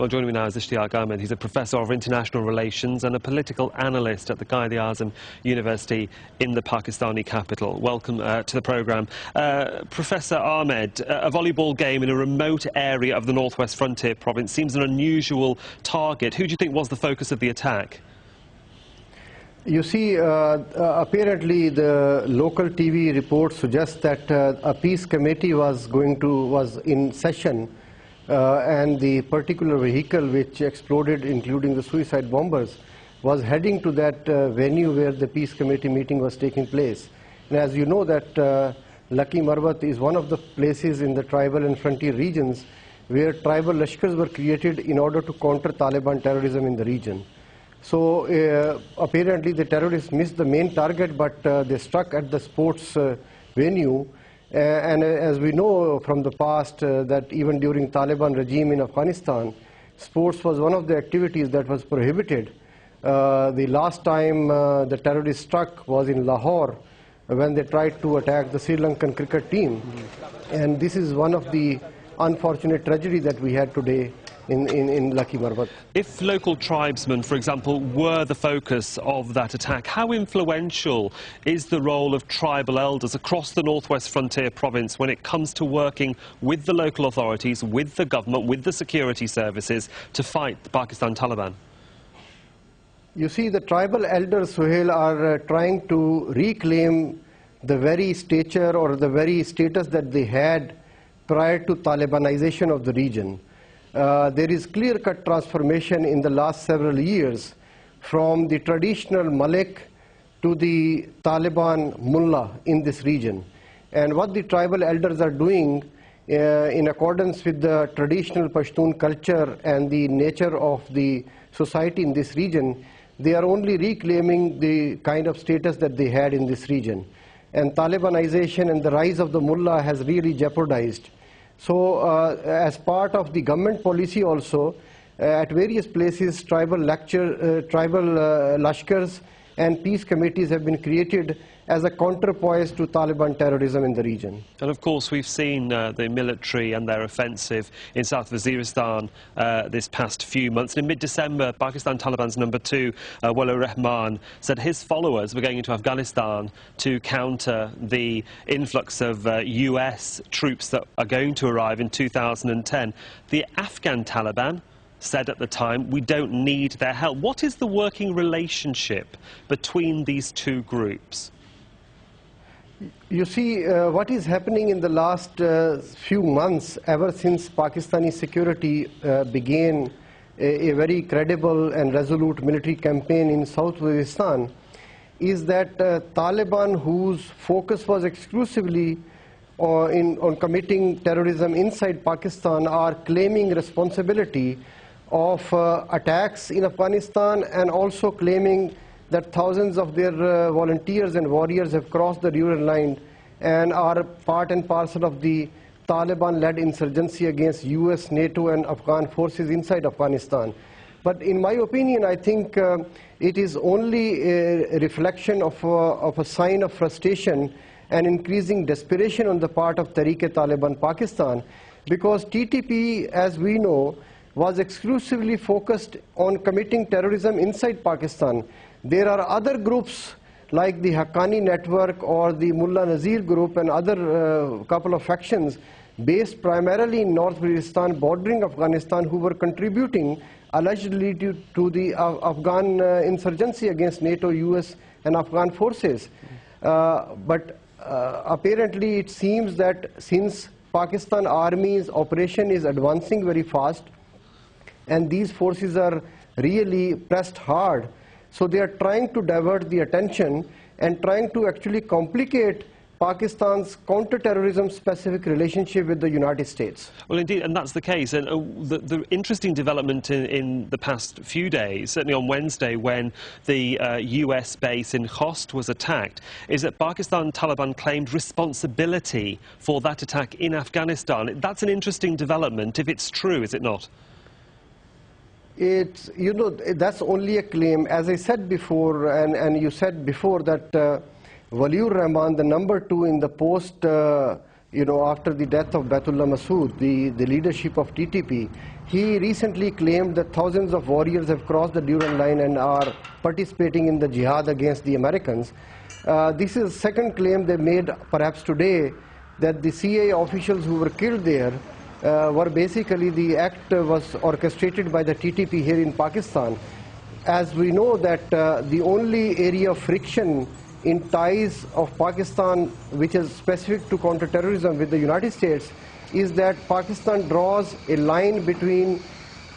Well, joining me now is Ishtiaq Ahmad. He's a professor of international relations and a political analyst at the Quaid-e-Azam University in the Pakistani capital. Welcome to the programme. Professor Ahmed, a volleyball game in a remote area of the Northwest Frontier province seems an unusual target. Who do you think was the focus of the attack? You see, apparently the local TV reports suggest that a peace committee was in session, and the particular vehicle which exploded, including the suicide bombers, was heading to that venue where the peace committee meeting was taking place. And as you know, that Lucky Marwat is one of the places in the tribal and frontier regions where tribal lashkars were created in order to counter Taliban terrorism in the region. So apparently the terrorists missed the main target, but they struck at the sports venue. And as we know from the past, that even during Taliban regime in Afghanistan, sports was one of the activities that was prohibited. The last time the terrorists struck was in Lahore, when they tried to attack the Sri Lankan cricket team. And this is one of the unfortunate tragedies that we had today in Lucky Marwat. If local tribesmen, for example, were the focus of that attack, how influential is the role of tribal elders across the Northwest Frontier province when it comes to working with the local authorities, with the government, with the security services to fight the Pakistan Taliban? You see, the tribal elders, Suhail, are trying to reclaim the very stature or the very status that they had prior to Talibanization of the region. There is clear-cut transformation in the last several years from the traditional Malik to the Taliban mullah in this region. And what the tribal elders are doing in accordance with the traditional Pashtun culture and the nature of the society in this region, they are only reclaiming the kind of status that they had in this region. And Talibanization and the rise of the mullah has really jeopardized. So as part of the government policy also, at various places tribal lashkars and peace committees have been created as a counterpoise to Taliban terrorism in the region. And of course we've seen the military and their offensive in South Waziristan this past few months. And in mid-December, Pakistan Taliban's number 2, Wali Rahman, said his followers were going into Afghanistan to counter the influx of US troops that are going to arrive in 2010. The Afghan Taliban said at the time, we don't need their help. What is the working relationship between these two groups? You see, what is happening in the last few months, ever since Pakistani security began a very credible and resolute military campaign in South Waziristan, is that Taliban, whose focus was exclusively on committing terrorism inside Pakistan, are claiming responsibility of attacks in Afghanistan, and also claiming that thousands of their volunteers and warriors have crossed the rural line and are part and parcel of the Taliban-led insurgency against US, NATO and Afghan forces inside Afghanistan. But in my opinion, I think it is only a reflection of a sign of frustration and increasing desperation on the part of Tehreek-e-Taliban Pakistan, because TTP, as we know, was exclusively focused on committing terrorism inside Pakistan. There are other groups like the Haqqani network or the Mullah Nazir group and other couple of factions based primarily in North Waziristan bordering Afghanistan, who were contributing allegedly to the Afghan insurgency against NATO, US and Afghan forces. But apparently it seems that since Pakistan Army's operation is advancing very fast and these forces are really pressed hard, so they are trying to divert the attention and trying to actually complicate Pakistan's counter-terrorism specific relationship with the United States. Well, indeed, and that's the case. And the interesting development in the past few days, certainly on Wednesday when the US base in Khost was attacked, is that Pakistan Taliban claimed responsibility for that attack in Afghanistan. That's an interesting development, if it's true, is it not? It's, you know, that's only a claim. As I said before, and you said before, that Waliur Rahman, the number 2 in the post after the death of Baitullah Masood, the leadership of TTP, he recently claimed that thousands of warriors have crossed the Durand line and are participating in the jihad against the Americans. This is the second claim they made, perhaps today, that the CIA officials who were killed there were basically, the act was orchestrated by the TTP here in Pakistan. As we know that the only area of friction in ties of Pakistan, which is specific to counterterrorism with the United States, is that Pakistan draws a line between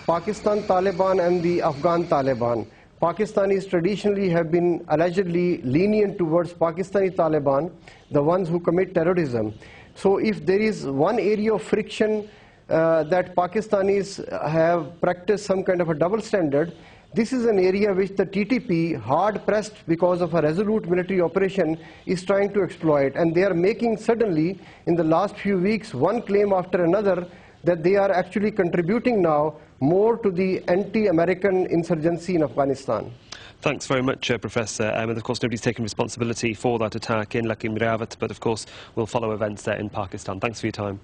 Pakistan Taliban and the Afghan Taliban. Pakistanis traditionally have been allegedly lenient towards Pakistani Taliban, the ones who commit terrorism. So if there is one area of friction that Pakistanis have practiced some kind of a double standard, this is an area which the TTP, hard-pressed because of a resolute military operation, is trying to exploit. And they are making suddenly, in the last few weeks, one claim after another that they are actually contributing now more to the anti-American insurgency in Afghanistan. Thanks very much, Professor Ahmad. Of course, nobody's taken responsibility for that attack in Lakim Riawat, but of course we'll follow events there in Pakistan. Thanks for your time.